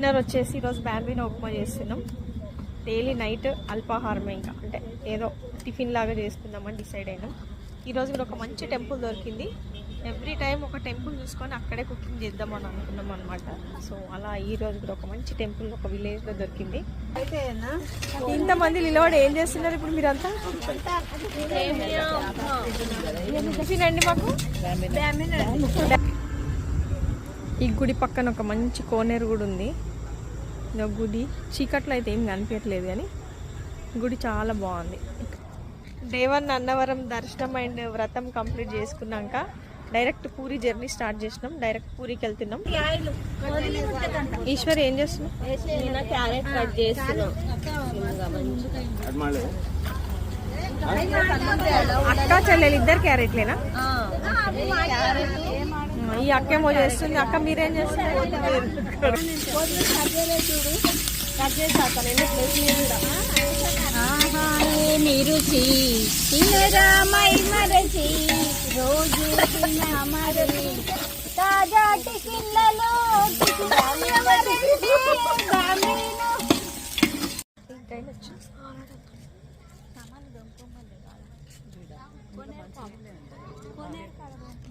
Dinner వచ్చేసి ఈరోజు బ్యాంబినో ఉప్మా చేస్తున్నాం. డైలీ నైట్ అల్పాహారమే, ఇంకా అంటే ఏదో టిఫిన్ లాగా చేసుకుందామని డిసైడ్ అయినాం. ఈరోజు కూడా ఒక మంచి టెంపుల్ దొరికింది. ఎవ్రీ టైం ఒక టెంపుల్ చూసుకొని అక్కడే కుకింగ్ చేద్దామని అనుకున్నాం అనమాట. సో అలా ఈరోజు కూడా ఒక మంచి టెంపుల్ ఒక విలేజ్లో దొరికింది. అయితే ఇంతమంది నిలబడి ఏం చేస్తున్నారు ఇప్పుడు మీరంతా? టిఫిన్ అండి మాకు. ఈ గుడి పక్కన ఒక మంచి కోనేరు కూడా ఉంది. ఇదో గుడి చీకట్లో అయితే ఏం కనిపించట్లేదు, కానీ గుడి చాలా బాగుంది. డే 1 అన్నవరం దర్శనం అండ్ వ్రతం కంప్లీట్ చేసుకున్నాక డైరెక్ట్ పూరి జర్నీ స్టార్ట్ చేసినాం. డైరెక్ట్ పూరికి వెళ్తున్నాం. ఈశ్వర్ ఏం చేస్తున్నాం? క్యారెట్ కట్ చేస్తున్నాం. అక్క చెల్లెలు ఇద్దరు క్యారెట్లేనా? ఈ అక్కేమో చేస్తుంది. అక్క మీరేం చేస్తున్నారు? రుచి తినరామై మరచి రోజు మరచి తాజా టిఫిన్లలో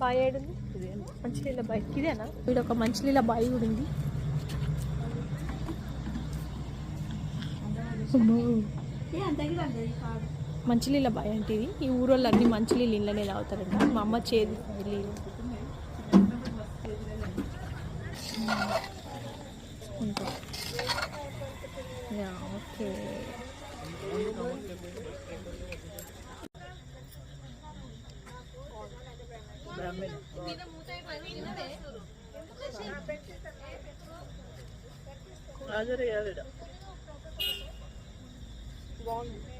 బాయ్ ఏడుంది? మంచినీళ్ళ బాయ్ ఇదేనా? వీడు ఒక మంచినీళ్ళ బాయ్ కూడా ఉంది. మంచినీళ్ళ బాయ్ అంటే ఇది. ఈ ఊరోళ్ళు అన్ని మంచినీళ్ళు ఇళ్ళనే తాగుతారండి. మా అమ్మ చేదు నీళ్ళు. ఓకే, బాగుంది.